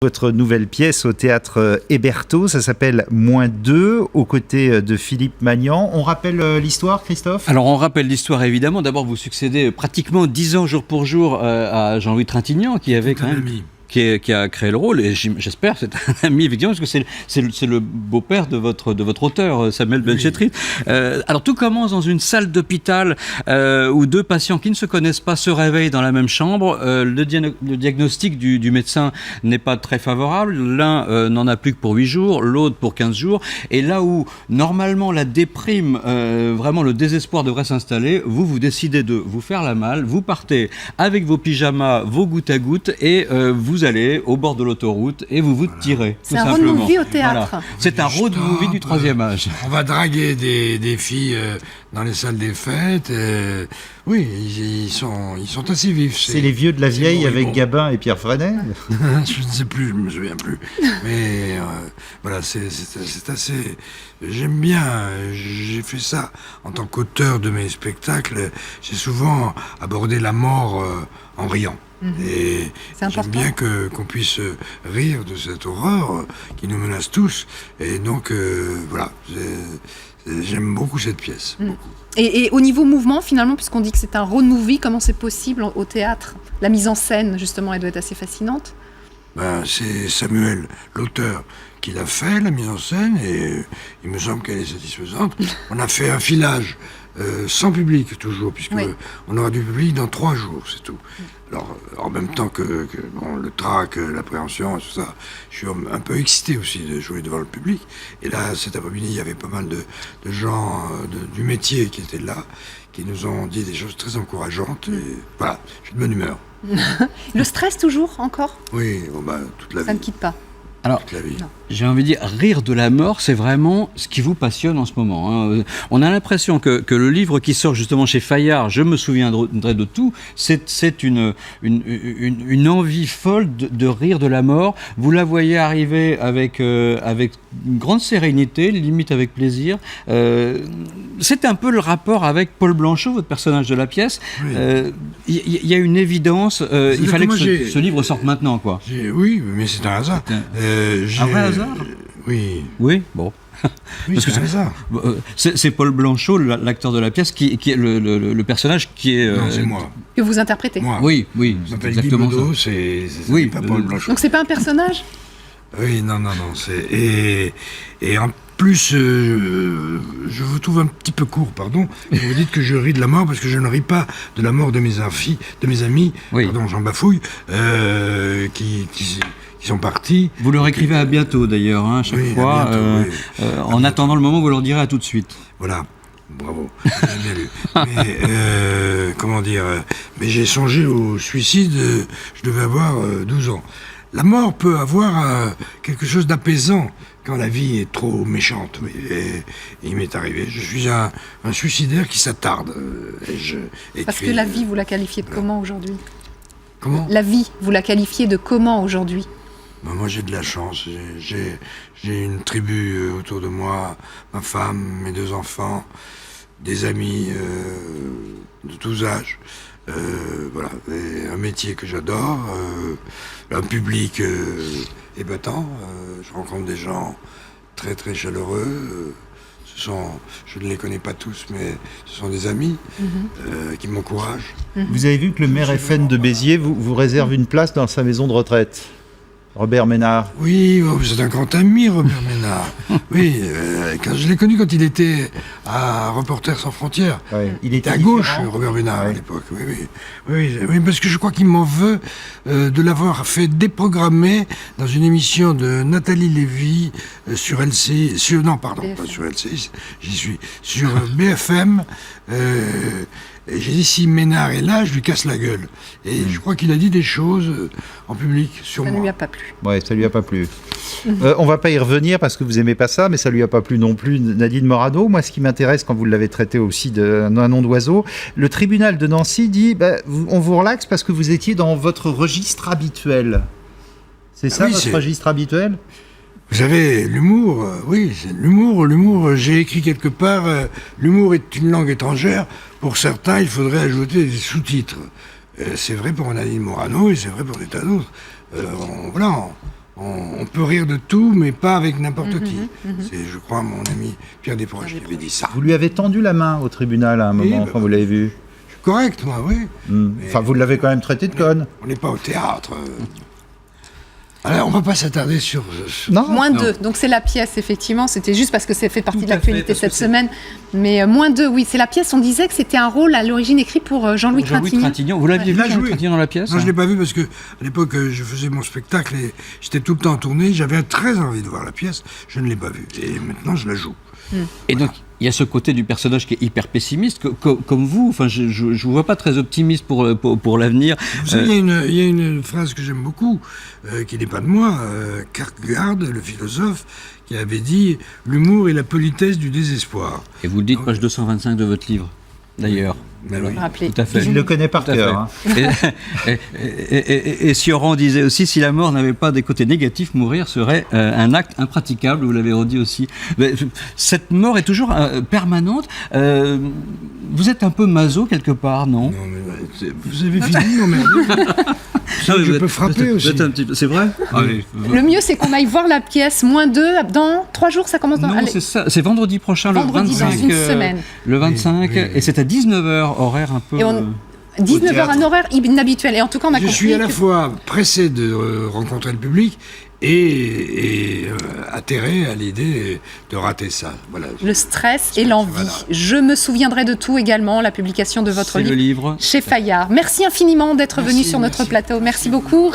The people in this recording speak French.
Votre nouvelle pièce au théâtre Hébertot, ça s'appelle -2, aux côtés de Philippe Magnan. On rappelle l'histoire, Christophe ? Alors on rappelle l'histoire évidemment. D'abord vous succédez pratiquement 10 ans jour pour jour à Jean-Louis Trintignant qui avait quand même... Qui a créé le rôle, et j'espère c'est un ami effectivement, parce que c'est le beau-père de votre auteur, Samuel Benchetrit. Alors tout commence dans une salle d'hôpital où deux patients qui ne se connaissent pas se réveillent dans la même chambre. Le diagnostic du médecin n'est pas très favorable. L'un n'en a plus que pour 8 jours, l'autre pour 15 jours. Et là où normalement la déprime, vraiment le désespoir devrait s'installer, vous décidez de vous faire la malle, vous partez avec vos pyjamas, vos gouttes à gouttes, et vous allez au bord de l'autoroute et vous tirez. C'est un road movie au théâtre. Voilà. C'est un road movie du troisième âge. On va draguer des filles dans les salles des fêtes. Oui, ils sont assez vifs. C'est les vieux de la vieille avec Gabin et Pierre Freinet. Je ne sais plus, je me souviens plus. Mais voilà, c'est assez... J'aime bien, j'ai fait ça en tant qu'auteur de mes spectacles. J'ai souvent abordé la mort en riant. Et j'aime bien qu'on puisse rire de cette horreur qui nous menace tous. Et donc, voilà, j'aime beaucoup cette pièce. Beaucoup. Et au niveau mouvement, finalement, puisqu'on dit que c'est un road movie, comment c'est possible au théâtre ? La mise en scène, justement, elle doit être assez fascinante. C'est Samuel, l'auteur, qui l'a fait, la mise en scène, et il me semble qu'elle est satisfaisante. On a fait un filage sans public, toujours, puisque on aura du public dans 3 jours, c'est tout. Alors, en même temps que le trac, l'appréhension, tout ça, je suis un peu excité aussi de jouer devant le public. Et là, cet après-midi, il y avait pas mal de gens du métier qui étaient là, qui nous ont dit des choses très encourageantes. Et voilà, je suis de bonne humeur. Le stress toujours, encore ? Oui, toute la vie. Ça ne quitte pas. Alors, j'ai envie de dire, rire de la mort, c'est vraiment ce qui vous passionne en ce moment. Hein. On a l'impression que le livre qui sort justement chez Fayard, Je me souviendrai de tout, c'est une envie folle de rire de la mort. Vous la voyez arriver avec une grande sérénité, limite avec plaisir. C'est un peu le rapport avec Paul Blanchot, votre personnage de la pièce. Il y a une évidence, il fallait que ce livre sorte maintenant, quoi. Oui, mais c'est un hasard. Un vrai hasard ? Oui. Oui, bon. Oui, c'est un hasard. C'est Paul Blanchot, l'acteur de la pièce, qui est le personnage qui est... Non, c'est moi. Que vous interprétez. Moi. Oui, je m'appelle Guy Bedos, c'est pas Paul Blanchot. Donc c'est pas un personnage ? Oui, non, et en plus, je vous trouve un petit peu court, pardon. Vous dites que je ris de la mort parce que je ne ris pas de la mort de mes amis, pardon, j'en bafouille, qui sont partis. Vous leur écrivez à bientôt d'ailleurs, hein, chaque fois. À bientôt, en attendant le moment où vous leur direz à tout de suite. Voilà. Bravo, j'ai bien lu. Mais, comment dire, mais j'ai songé au suicide, je devais avoir 12 ans. La mort peut avoir quelque chose d'apaisant quand la vie est trop méchante. Oui. Et il m'est arrivé. Je suis un suicidaire qui s'attarde. Parce que la vie, vous la qualifiez de comment aujourd'hui ? Comment ? La vie, vous la qualifiez de comment aujourd'hui ? Moi, j'ai de la chance. J'ai une tribu autour de moi, ma femme, mes 2 enfants, des amis de tous âges. Voilà, et un métier que j'adore, un public épatant. Je rencontre des gens très très chaleureux. Je ne les connais pas tous, mais ce sont des amis qui m'encouragent. Vous avez vu que le maire FN de Béziers vous réserve une place dans sa maison de retraite ? Robert Ménard. Oui, c'est un grand ami, Robert Ménard. Oui, quand je l'ai connu quand il était à Reporters sans frontières. Il était à gauche, Robert Ménard, à l'époque. Oui, parce que je crois qu'il m'en veut de l'avoir fait déprogrammer dans une émission de Nathalie Lévy sur LCI. Pas sur LCI, j'y suis. Sur BFM. Et j'ai dit, si Ménard est là, je lui casse la gueule. Et je crois qu'il a dit des choses en public sur moi. Ça ne lui a pas plu. Ouais, ça lui a pas plu. On va pas y revenir parce que vous aimez pas ça, mais ça lui a pas plu non plus, Nadine Morano. Moi, ce qui m'intéresse quand vous l'avez traité aussi d'un nom d'oiseau, le tribunal de Nancy dit, on vous relaxe parce que vous étiez dans votre registre habituel. C'est ça, votre registre habituel ? Vous savez, l'humour, oui, c'est l'humour, j'ai écrit quelque part, l'humour est une langue étrangère. Pour certains, il faudrait ajouter des sous-titres. C'est vrai pour Nadine Morano et c'est vrai pour des tas d'autres. Voilà, on peut rire de tout, mais pas avec n'importe qui. C'est, je crois, mon ami Pierre Desproges qui avait dit ça. Vous lui avez tendu la main au tribunal à un moment quand vous l'avez vu. Je suis correct, moi, oui. Enfin, vous l'avez quand même traité de conne. On n'est pas au théâtre. Alors, on va pas s'attarder sur... Non. -2, donc c'est la pièce, effectivement. C'était juste parce que ça fait partie Tout de à l'actualité fait, parce cette que c'est- semaine. Mais -2, oui, c'est la pièce. On disait que c'était un rôle à l'origine écrit pour Jean-Louis Trintignant. Vous l'aviez Il vu, a Jean-Louis joué. Trintignant, dans la pièce Non, je ne l'ai pas vu parce que à l'époque, je faisais mon spectacle et j'étais tout le temps en tournée. J'avais très envie de voir la pièce. Je ne l'ai pas vue. Et maintenant, je la joue. Et donc, il y a ce côté du personnage qui est hyper pessimiste, comme vous. Enfin, je ne vous vois pas très optimiste pour l'avenir. Vous savez, il y a une phrase que j'aime beaucoup, qui n'est pas de moi, Kierkegaard, le philosophe, qui avait dit « L'humour est la politesse du désespoir Et vous le dites, page 225 de votre livre, d'ailleurs. ». Ben oui. Rappelez. Tout à fait. Il le connaît par Tout à cœur. fait. Hein. Et Sioran disait aussi, si la mort n'avait pas des côtés négatifs, mourir serait un acte impraticable, vous l'avez redit aussi. Mais, cette mort est toujours permanente. Vous êtes un peu maso quelque part, non? Non, mais, vous avez fini, non, mais... je peux frapper aussi. C'est vrai? Le mieux, c'est qu'on aille voir la pièce -2 dans 3 jours. Ça commence dans. Non, Allez. c'est ça. C'est vendredi prochain, Vendredi, le 25. dans une semaine. Le 25, Oui, oui, oui. et c'est à 19h, horaire un peu... Et on- 19h, théâtre. un horaire inhabituel. Et en tout cas, on a Je compris suis à la que- fois pressé de rencontrer le public et atterré à l'idée de rater ça. Voilà. le stress et l'envie. Voilà. Je me souviendrai de tout également, la publication de votre C'est le livre. chez Fayard. Merci infiniment d'être venu sur notre plateau. Merci beaucoup.